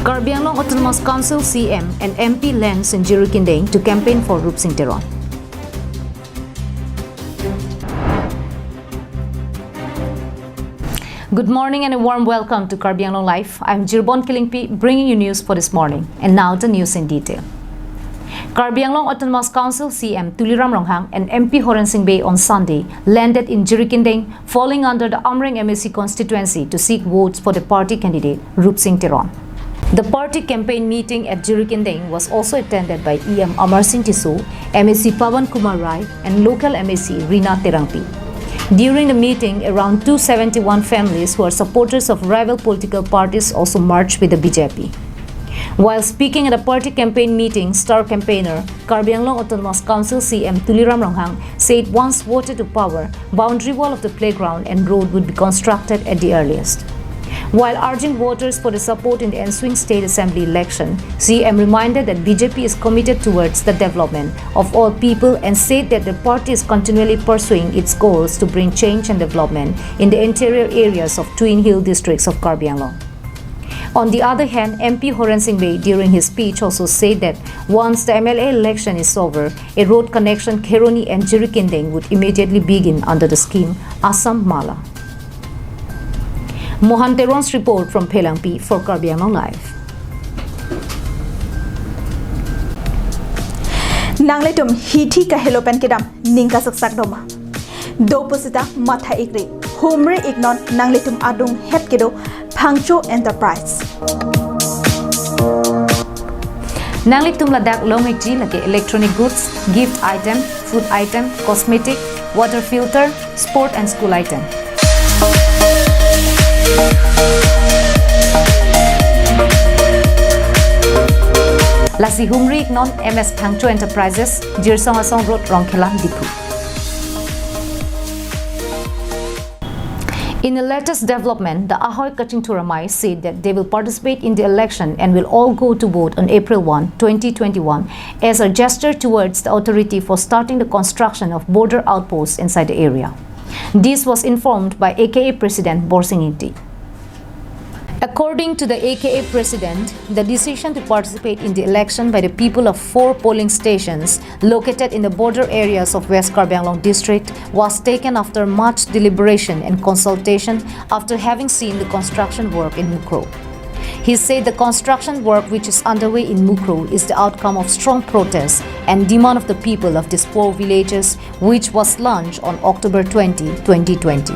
Karbi Anglong Autonomous Council CM and MP lands in Jirikindeng to campaign for Rup Singh Theron. Good morning and a warm welcome to Karbi Anglong Live. I'm Jirbon Kilingpi bringing you news for this morning. And now the news in detail. Karbi Anglong Autonomous Council CM Tuliram Ronghang and MP Horan Singh Bay on Sunday landed in Jirikindeng, falling under the Amreng MSC constituency to seek votes for the party candidate Rup Singh Theron. The party campaign meeting at Jirikindeng was also attended by EM Amar Singh Tisu, MSC Pawan Kumar Rai and local MSC Rina Terangpi. During the meeting, around 271 families who are supporters of rival political parties also marched with the BJP. While speaking at a party campaign meeting, star campaigner Karbi Anglong Autonomous Council CM Tuliram Ronghang said once voted to power, boundary wall of the playground and road would be constructed at the earliest. While urging voters for the support in the ensuing state assembly election, CM reminded that BJP is committed towards the development of all people and said that the party is continually pursuing its goals to bring change and development in the interior areas of Twin Hill districts of Karbi Anglong. On the other hand, MP Horan Singh Bay during his speech also said that once the MLA election is over, a road connection Kheroni and Jirikindeng would immediately begin under the scheme Assam Mala. Mohan Theron's report from Phelangpi for Karbi Anglong Live. Nangletum hithi ka helopen kedam ningka saksak doma. Do posita matha ikri. Humre ignon nangletum adung het kedo Phangcho Enterprise. Nangletum ladak longikji lake electronic goods, gift item, food item, cosmetic, water filter, sport and school item. Lasi Humri non MS Phangcho Enterprises, Jirsong Asong Road, Rongkhela, Dipu. In the latest development, the Ahoy Kaching Turamai said that they will participate in the election and will all go to vote on April 1, 2021 as a gesture towards the authority for starting the construction of border outposts inside the area. This was informed by AKA President Borsing Inti. According to the AKA President, the decision to participate in the election by the people of 4 polling stations located in the border areas of West Karbi Anglong district was taken after much deliberation and consultation after having seen the construction work in Mukro. He said the construction work which is underway in Mukro is the outcome of strong protests and demand of the people of these 4 villages, which was launched on October 20, 2020.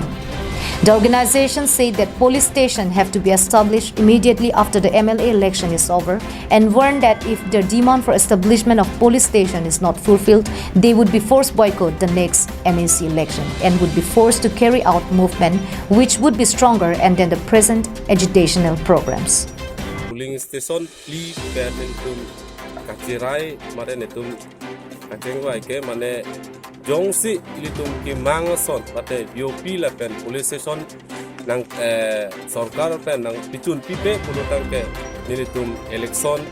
The organization said that police stations have to be established immediately after the MLA election is over and warned that if their demand for establishment of police station is not fulfilled, they would be forced to boycott the next MAC election and would be forced to carry out movement which would be stronger and than the present agitational programs. Polling station pli penetum kacirai mare netum kacengwai ke mane jongsi ilitum ki mangason pate BOP la pen police station nang sarkar pen nang pichun pipe pulutang ke nilitum election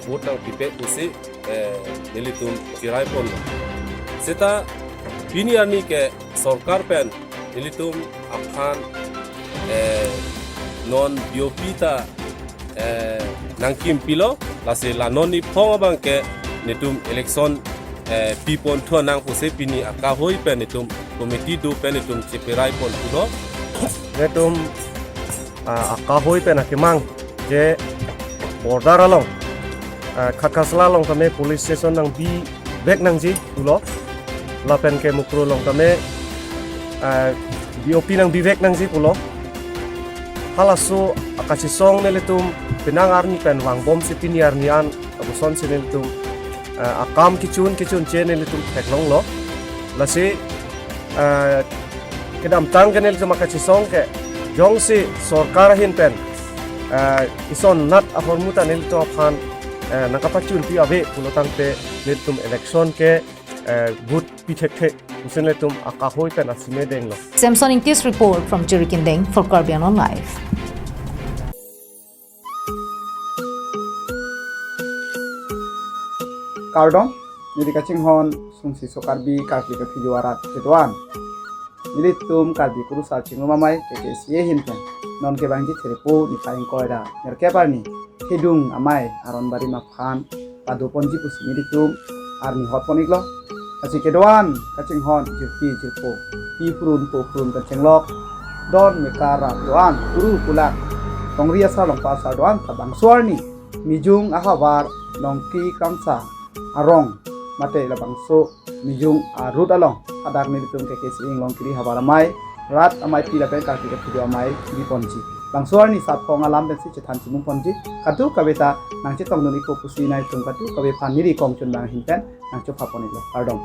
vote nang pipe usi nilitum cirai pon seta biniani ke sarkar pen nilitum aphan non BOP ta nang kim pilo lasi la noni phong bang ke nitum election pipon thua nang pose pini akahoi penitum committee do penitum chipirai pon pudo netum akahoi penakimang je border along khakasla long tame police station nang bi back nang ji pulo la pen ke mukro long tame BOP nang bi back nang ji pulo halaso akasi song neletum pinangar ni pen wang bom si piniar nian abuson sineletum akam kichun channel itu teklong lo lasi kedam tang kenel tu makaci song ke jong si sorkar hin pen ison nat ahormuta nel tu aphan nakapachun pi ave pulotang te netum election ke good pichek usen letum akahoi pen asime deng lo. Samson Intis report from Jirikindeng for Karbi Anglong Live. Kardong, jadi kacing hon sungsi so karbi ke video arat ketuan. Jadi tum karbi kuru salcing mamai ke ye hinten non ke bangji terepo ni paling koida. Mereka apa ni? hedung amai aron bari maphan padu ponji pusi niditum arni hot poniklo asi kedwan kaching hon jirpi jirpo pi purun po purun kachenglok don mekara doan puru kulak tongria sa long pa sa doan tabang suarni mijung ahawar nongki kamsa arong mate labang so mijung arut along adak niditum ke kesing long kiri habaramai rat amai pila pen ka kita video amai di ponji bang suarni sat kong alam ben si chetan chimung ponji katu kabeta nang che tong nuni ko pusi nai tum katu kabe phan niri kong chun bang hinten nang cho phaponi lo pardon.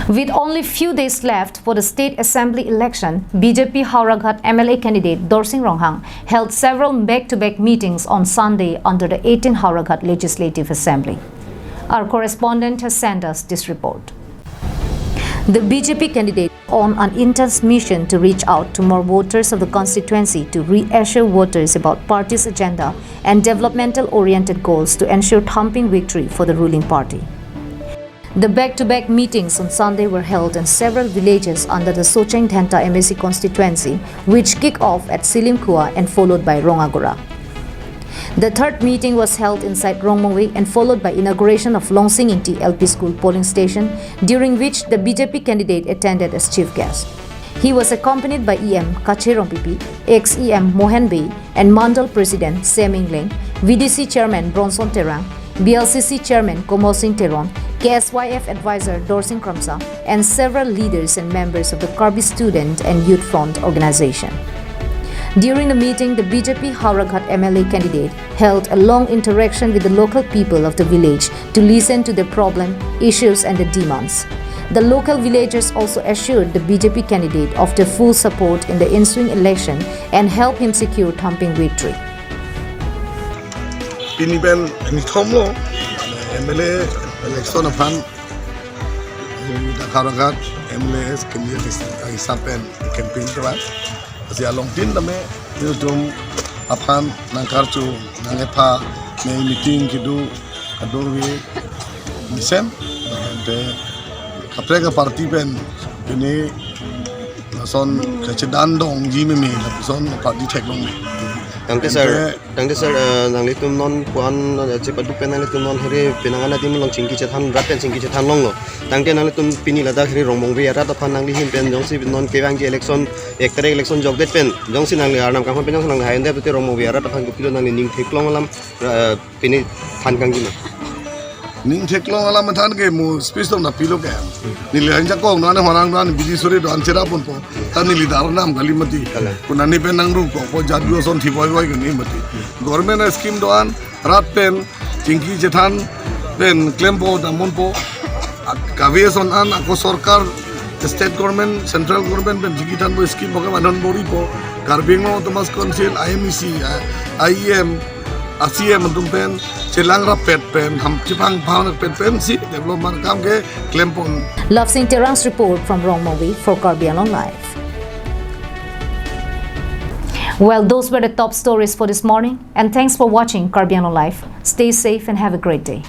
With only few days left for the state assembly election, BJP Hauraghat MLA candidate Dorsing Ronghang held several back-to-back meetings on Sunday under the 18th Hauraghat Legislative Assembly. Our correspondent has sent us this report. The BJP candidate on an intense mission to reach out to more voters of the constituency to reassure voters about party's agenda and developmental-oriented goals to ensure thumping victory for the ruling party. The back-to-back meetings on Sunday were held in several villages under the Socheng Dhenta MSC constituency, which kicked off at Silimkua and followed by Rongagora. The third meeting was held inside Rongmongwe and followed by inauguration of Longsing Inti LP School polling station, during which the BJP candidate attended as chief guest. He was accompanied by EM Kachirong Pipi, ex-EM Mohan Bey, and Mandal President Seming Leng, VDC Chairman Bronson Terang, BLCC Chairman Komo Singh Teron, KSYF Advisor Dorsing Kramsa, and several leaders and members of the Karbi Student and Youth Front organization. During the meeting, the BJP Hauraghat MLA candidate held a long interaction with the local people of the village to listen to their problem, issues and their demands. The local villagers also assured the BJP candidate of their full support in the ensuing election and helped him secure thumping victory. Ini ben ini thomlo MLA election of han Hauraghat MLA candidate isapen campaign terat asia long tin dame yudum aphan nangkarchu nangepa ne meeting kidu adorwi misem de kaprega party pen ini son kecedan dong jimi me son party check dong. Tangke sir, nang litum non puan cepat dupen nang litum non hari pinangan nanti melong cingki cetan rapen cingki cetan long lo. Tangke nang litum pini lada hari rombong biara tapan nang lihim pen jongsi non kewang ji election ektere election jogdet pen jongsi nang liar nam kang pen jongsi nang hainde betul rombong biara tapan kupilo nang ning theklong alam pini than kang ji. Ning theklong alam than ke mu space dong na pilo ke. Nili anja ko nana horang nan biji suri do anchera pun po. Tan nili daranam galimati. Kunani pen nang ru ko po jadyo son thipoi wai ke ni mati. Government scheme doan rat pen cingki jethan pen claim po damon po kawe son an ako sarkar state government central government pen cingki than po scheme po ke manon bori po Karbingo Thomas Council IMEC IEM ASEAN mentung pen Selang rapet pen ham cipang phang pet pen si development kam ke claim pon. Love Singh Terang's report from Rongmongwe for Karbi Anglong Live. Well, those were the top stories for this morning, and thanks for watching Karbi Anglong Live. Stay safe and have a great day.